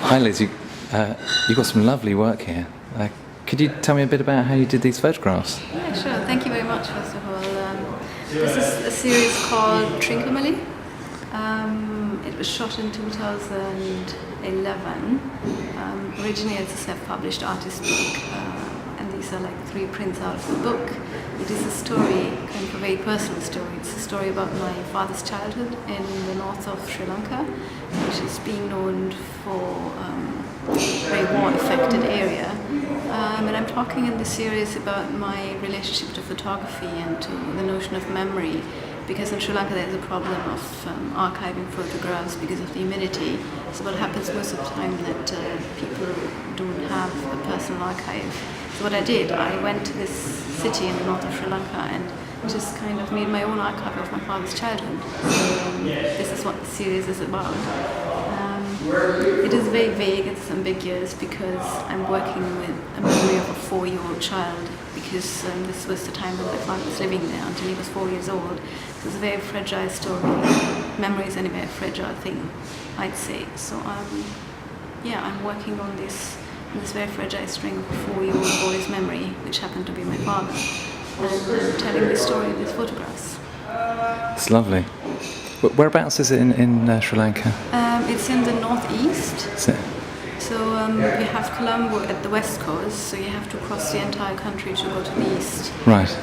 Hi Liz, you got some lovely work here. Could you tell me a bit about how you did these photographs? Yeah, sure. Thank you very much, first of all. This is a series called Trincomalee. It was shot in 2011. Originally it's a self-published artist book, and these are like 3 prints out of the book. It is a story, kind of a very personal story. It's a story about my father's childhood in the north of Sri Lanka, which is being known for a very war-affected area. And I'm talking in this series about my relationship to photography and to the notion of memory, because in Sri Lanka there's a problem of archiving photographs because of the humidity. So what happens most of the time that people don't have a personal archive. So what I did, I went to this city in the north of Sri Lanka and just kind of made my own archive of my father's childhood. So this is what the series is about. It is very vague, it's ambiguous, because I'm working with a memory of a 4-year-old child, because this was the time when my father was living there until he was 4 years old. So it's a very fragile story. Memory is anyway a fragile thing, I'd say. So I'm working on this very fragile string of a 4-year-old boy's memory, which happened to be my father, and telling the story in these photographs. It's lovely. Whereabouts is it in Sri Lanka? It's in the northeast. So you have Colombo at the west coast, so you have to cross the entire country to go to the east. Right.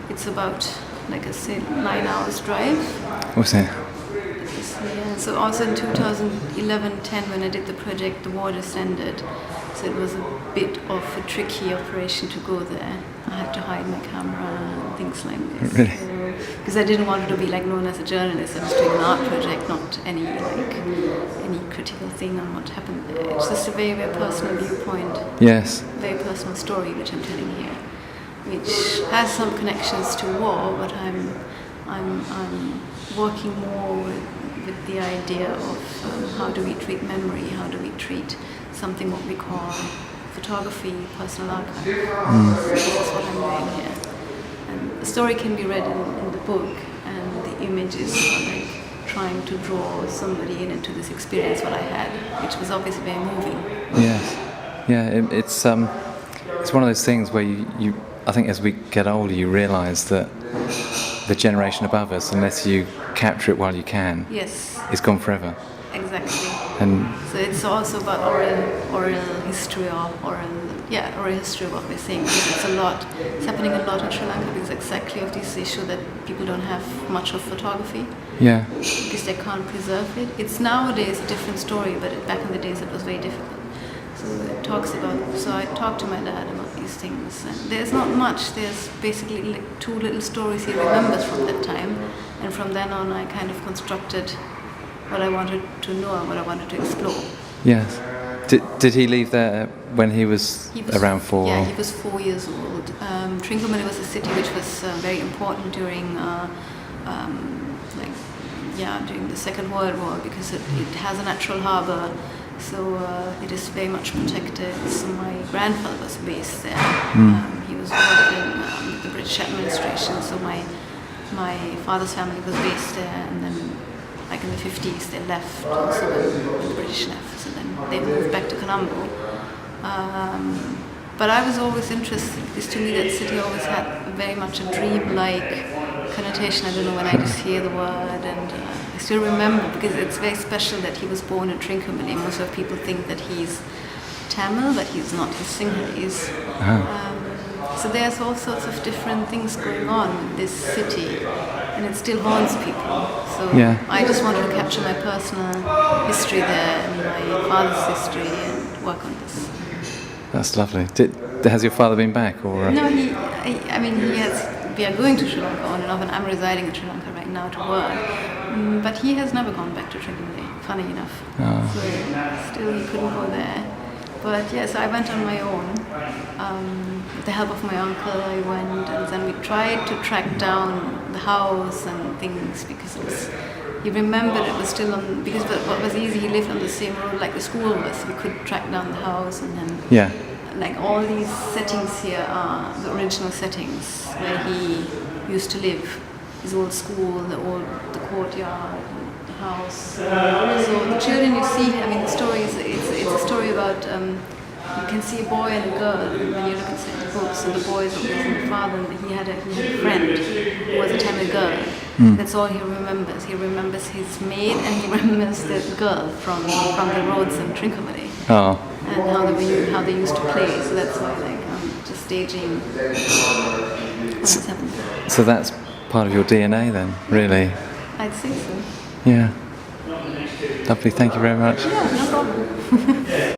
It's about, like I said, 9 hours drive. What's it? Yeah, so also in 2011-10 when I did the project, the war just ended. So it was a bit of a tricky operation to go there. I had to hide my camera and things like this. Really? Because I didn't want to be like known as a journalist. I was doing an art project, not any critical thing on what happened there. It's just a very, very personal viewpoint. Yes. Very personal story which I'm telling here, which has some connections to war, but I'm working more with the idea of how do we treat memory, how do we treat something what we call photography, personal archive. This is what I'm doing here. And the story can be read in the book, and the images are like trying to draw somebody into this experience what I had, which was obviously very moving. Yes. Yeah, it's one of those things where you I think as we get older you realise that the generation above us, unless you capture it while you can, yes, it's gone forever. Exactly. And so it's also about oral history or oral history of what we're seeing. It's happening a lot in Sri Lanka because exactly of this issue that people don't have much of photography. Yeah. Because they can't preserve it. It's nowadays a different story, but back in the days it was very difficult. So I talked to my dad about these things, and there's not much. There's basically like 2 little stories he remembers from that time, and from then on I kind of constructed what I wanted to know and what I wanted to explore. Yes. Did he leave there when he was around 4? Yeah, he was 4 years old. Trincomalee was a city which was very important during during the Second World War, because it has a natural harbour. So it is very much protected. So my grandfather was based there. He was working with the British administration. So my father's family was based there, and then like in the 50s they left also when the British left. So then they moved back to Colombo. But I was always interested because to me that city always had very much a dream-like connotation. I don't know, when I just hear the word, and I still remember because it's very special that he was born in Trincomalee. Most of people think that he's Tamil, but he's not. He's Sinhalese. So there's all sorts of different things going on in this city, and it still haunts people. So I just wanted to capture my personal history there and my father's history and work on this. That's lovely. Has your father been back, or? No, he has. We are going to Sri Lanka on and off, and I'm residing in Sri Lanka right now to work. But he has never gone back to Trincomalee, funny enough. Oh. So still he couldn't go there. But yes, I went on my own. With the help of my uncle, I went, and then we tried to track down the house and things, because he remembered it was still on, because what was easy, he lived on the same road like the school was. We could track down the house, and then like all these settings here are the original settings where he used to live. His old school, the courtyard, and house. So the children you see, I mean, the story is it's a story about. You can see a boy and a girl when you look at the books. So the boy is obviously the father, and he had a friend who was a Tamil girl. That's all he remembers. He remembers his maid, and he remembers the girl from the roads in Trincomalee. Oh. And how they used to play. So that's why, like, I'm just staging what's happened. So that's part of your DNA then, really? I'd say so. Yeah. Lovely, thank you very much. Yeah, no problem.